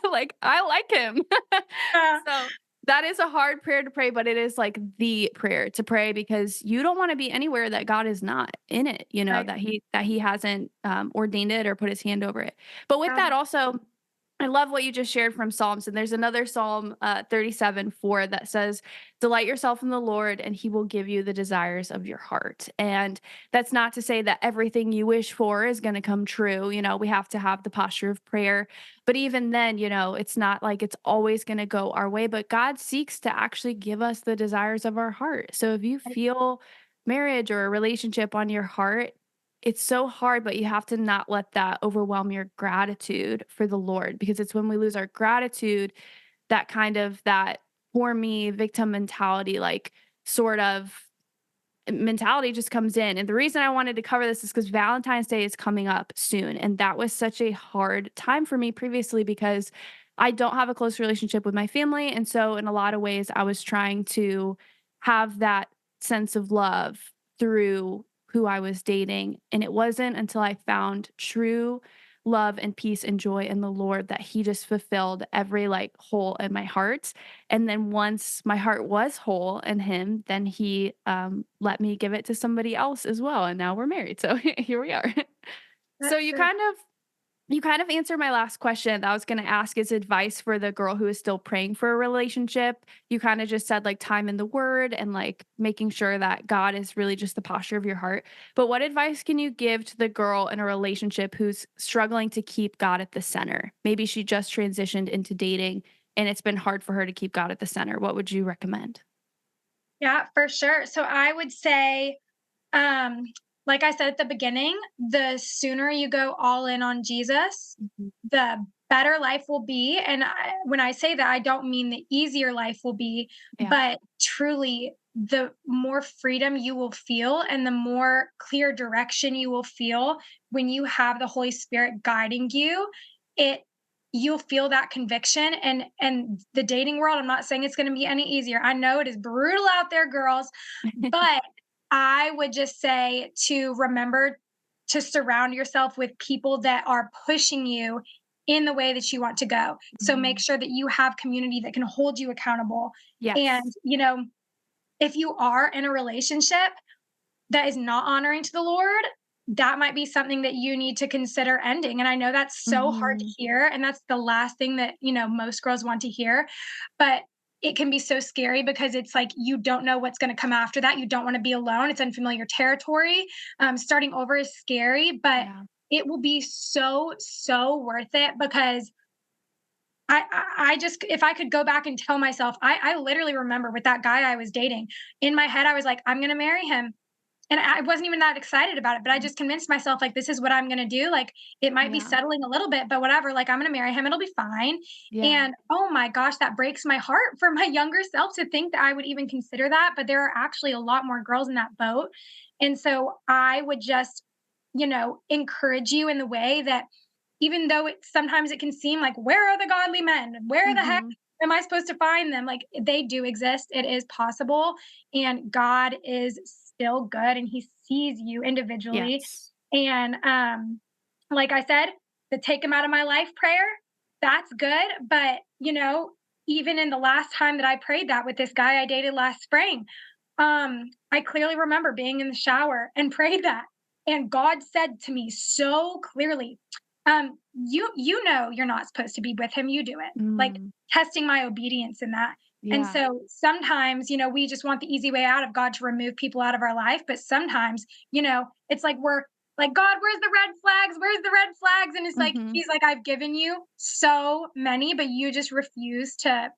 Like, I like him. Uh, So that is a hard prayer to pray, but it is like the prayer to pray because you don't want to be anywhere that God is not in it, right. that he hasn't ordained it or put his hand over it. But with Yeah. that also, I love what you just shared from Psalms. And there's another Psalm 37:4 that says, delight yourself in the Lord, and he will give you the desires of your heart. And that's not to say that everything you wish for is going to come true. We have to have the posture of prayer. But even then, it's not like it's always going to go our way, but God seeks to actually give us the desires of our heart. So if you feel marriage or a relationship on your heart, it's so hard, but you have to not let that overwhelm your gratitude for the Lord, because it's when we lose our gratitude that kind of that poor me victim mentality, like sort of mentality just comes in. And the reason I wanted to cover this is because Valentine's Day is coming up soon. And that was such a hard time for me previously because I don't have a close relationship with my family. And so, in a lot of ways, I was trying to have that sense of love through who I was dating. And it wasn't until I found true love and peace and joy in the Lord that He just fulfilled every like hole in my heart. And then once my heart was whole in him, then he let me give it to somebody else as well. And now we're married. So here we are. So That's good. you kind of answered my last question that I was going to ask is advice for the girl who is still praying for a relationship. You kind of just said like time in the word and like making sure that God is really just the posture of your heart. But what advice can you give to the girl in a relationship who's struggling to keep God at the center? Maybe she just transitioned into dating and it's been hard for her to keep God at the center. What would you recommend? Yeah, for sure. So I would say, um, like I said at the beginning, the sooner you go all in on Jesus, Mhm. the better life will be. And when I say that, I don't mean the easier life will be, Yeah. but truly the more freedom you will feel and the more clear direction you will feel when you have the Holy Spirit guiding you. It You'll feel that conviction, and the dating world, I'm not saying it's going to be any easier. I know it is brutal out there, girls, but I would just say to remember to surround yourself with people that are pushing you in the way that you want to go. So make Mhm. sure that you have community that can hold you accountable. And, Yes. if you are in a relationship that is not honoring to the Lord, that might be something that you need to consider ending. And I know that's so hard to Mhm. hear. And that's the last thing that, most girls want to hear. But it can be so scary because it's like you don't know what's going to come after that. You don't want to be alone. It's unfamiliar territory. Starting over is scary, but Yeah. it will be so, so worth it because I just, if I could go back and tell myself, I literally remember with that guy I was dating in my head, I was like, I'm going to marry him, and I wasn't even that excited about it, but I just convinced myself, like, this is what I'm gonna do. Like, it might be Yeah. settling a little bit, but whatever. Like, I'm gonna marry him. It'll be fine. Yeah. And oh my gosh, that breaks my heart for my younger self to think that I would even consider that. But there are actually a lot more girls in that boat. And so I would just, encourage you in the way that even though sometimes it can seem like, where are the godly men? Where the heck Mhm. am I supposed to find them? Like, they do exist. It is possible. And God is still good and he sees you individually. Yes. And like I said, the take him out of my life prayer, that's good. But, even in the last time that I prayed that with this guy I dated last spring, I clearly remember being in the shower and prayed that. And God said to me so clearly, you know you're not supposed to be with him, you do it. Like, Mm. testing my obedience in that. And Yeah. so sometimes, we just want the easy way out of God to remove people out of our life. But sometimes, it's like we're like, God, where's the red flags? Where's the red flags? And it's like, Mhm. he's like, I've given you so many, but you just refuse to,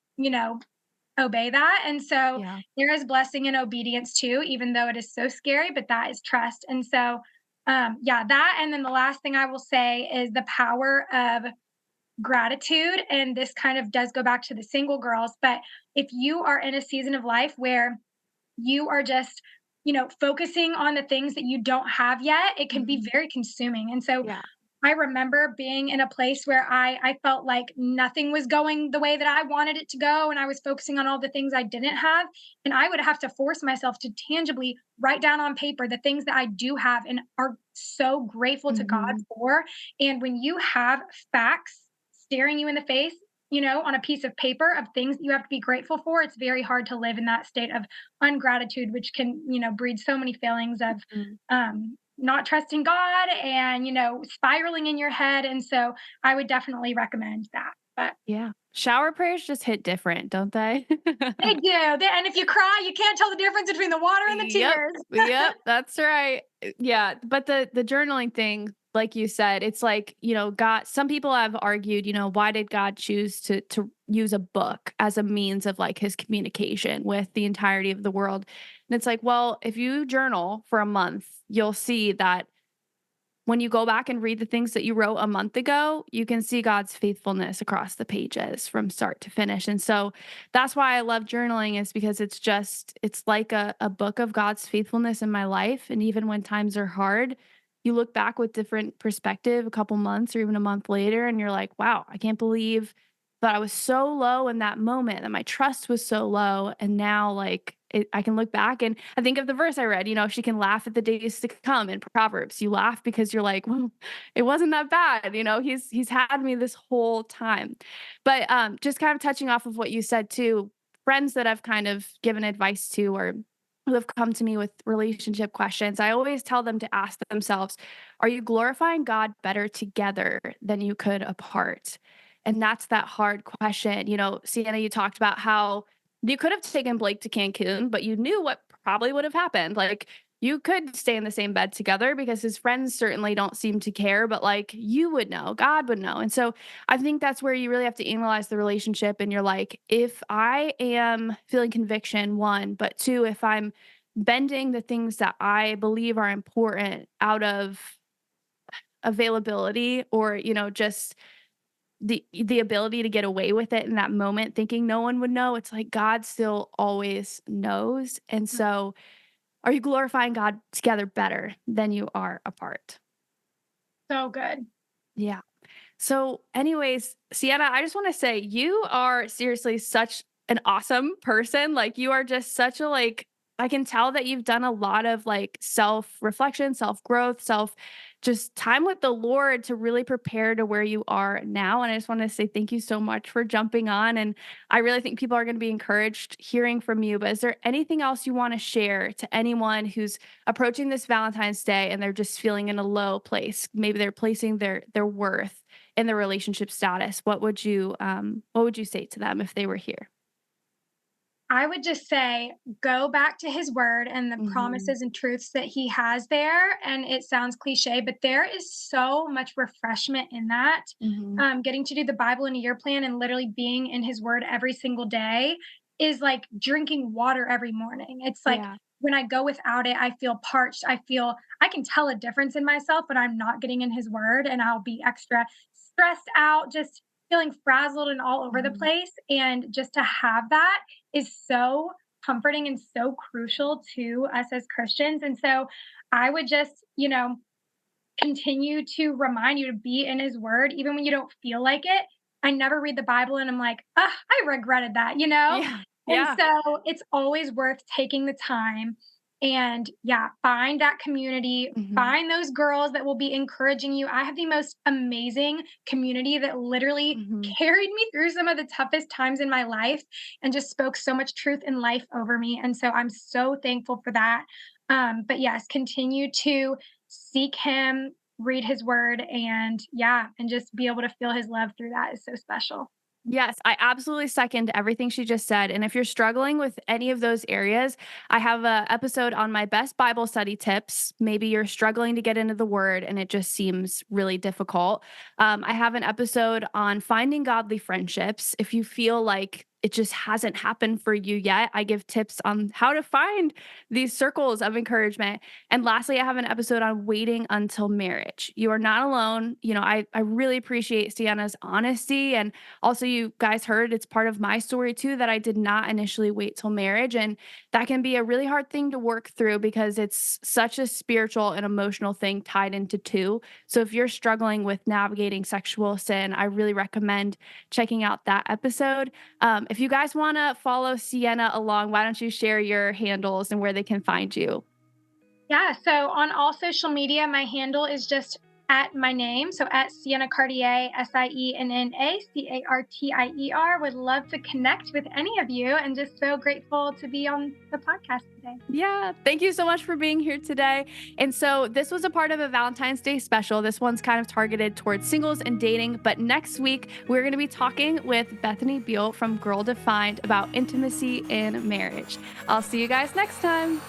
obey that. And so Yeah. there is blessing in obedience too, even though it is so scary, but that is trust. And so, yeah, that. And then the last thing I will say is the power of gratitude. And this kind of does go back to the single girls. But if you are in a season of life where you are just, focusing on the things that you don't have yet, it can be Mhm. very consuming. And so Yeah. I remember being in a place where I felt like nothing was going the way that I wanted it to go, and I was focusing on all the things I didn't have, and I would have to force myself to tangibly write down on paper the things that I do have and are so grateful to God Mhm. for. And when you have facts staring you in the face, on a piece of paper of things that you have to be grateful for, it's very hard to live in that state of ungratitude, which can, breed so many feelings of Mhm. not trusting God and, spiraling in your head. And so I would definitely recommend that. But Yeah. Shower prayers just hit different, don't they? they do. And if you cry, you can't tell the difference between the water and the Yep. tears. Yep, that's right. Yeah, but the journaling thing, like you said, it's like, God some people have argued, why did God choose to use a book as a means of like his communication with the entirety of the world? And it's like, well, if you journal for a month, you'll see that when you go back and read the things that you wrote a month ago, you can see God's faithfulness across the pages from start to finish. And so that's why I love journaling is because it's like a book of God's faithfulness in my life. And even when times are hard, you look back with different perspective a couple months or even a month later, and you're like, wow, I can't believe that I was so low in that moment, that my trust was so low. And now, like, I can look back and I think of the verse I read, she can laugh at the days to come in Proverbs. You laugh because you're like, well, it wasn't that bad. He's had me this whole time. But just kind of touching off of what you said too, friends that I've kind of given advice to or who have come to me with relationship questions, I always tell them to ask themselves, are you glorifying God better together than you could apart? And that's that hard question. Sienna, you talked about how you could have taken Blake to Cancun, but you knew what probably would have happened. Like, you could stay in the same bed together because his friends certainly don't seem to care, but like you would know, God would know. And so I think that's where you really have to analyze the relationship. And you're like, if I am feeling conviction, one, but two, if I'm bending the things that I believe are important out of availability or, just the ability to get away with it in that moment thinking no one would know, it's like God still always knows. And so are you glorifying God together better than you are apart? So good. Yeah. So, anyways, Sienna, I just want to say you are seriously such an awesome person. Like, you are just such a like. I can tell that you've done a lot of like self reflection, self growth, just time with the Lord to really prepare to where you are now. And I just want to say thank you so much for jumping on. And I really think people are going to be encouraged hearing from you. But is there anything else you want to share to anyone who's approaching this Valentine's Day and they're just feeling in a low place? Maybe they're placing their worth in the relationship status. What would you say to them if they were here? I would just say go back to his word and the Mhm. promises and truths that he has there. And it sounds cliche, but there is so much refreshment in that. Mhm. Getting to do the Bible in a year plan and literally being in his word every single day is like drinking water every morning. It's like Yeah. when I go without it, I feel parched. I can tell a difference in myself when I'm not getting in his word, and I'll be extra stressed out, just feeling frazzled and all over the Mhm. place. And just to have that is so comforting and so crucial to us as Christians. And so I would just, continue to remind you to be in his word, even when you don't feel like it. I never read the Bible and I'm like, ah, I regretted that, you know? Yeah. And Yeah. so it's always worth taking the time and yeah, find that community, Mhm. find those girls that will be encouraging you. I have the most amazing community that literally Mhm. carried me through some of the toughest times in my life and just spoke so much truth and life over me. And so I'm so thankful for that. But yes, continue to seek him, read his word, and yeah, and just be able to feel his love through that is so special. Yes, I absolutely second everything she just said. And if you're struggling with any of those areas, I have a episode on my best Bible study tips. Maybe you're struggling to get into the word and it just seems really difficult. I have an episode on finding godly friendships. If you feel like it just hasn't happened for you yet, I give tips on how to find these circles of encouragement. And lastly, I have an episode on waiting until marriage. You are not alone. I really appreciate Sienna's honesty, and also, you guys heard it's part of my story too that I did not initially wait till marriage. And that can be a really hard thing to work through because it's such a spiritual and emotional thing tied into two. So, if you're struggling with navigating sexual sin, I really recommend checking out that episode. If you guys want to follow Sienna along, why don't you share your handles and where they can find you? Yeah, so on all social media, my handle is just at my name. So at Sienna Cartier, SIENNACARTIER. Would love to connect with any of you and just so grateful to be on the podcast today. Yeah, thank you so much for being here today. And so, this was a part of a Valentine's Day special. This one's kind of targeted towards singles and dating. But next week, we're going to be talking with Bethany Beal from Girl Defined about intimacy in marriage. I'll see you guys next time.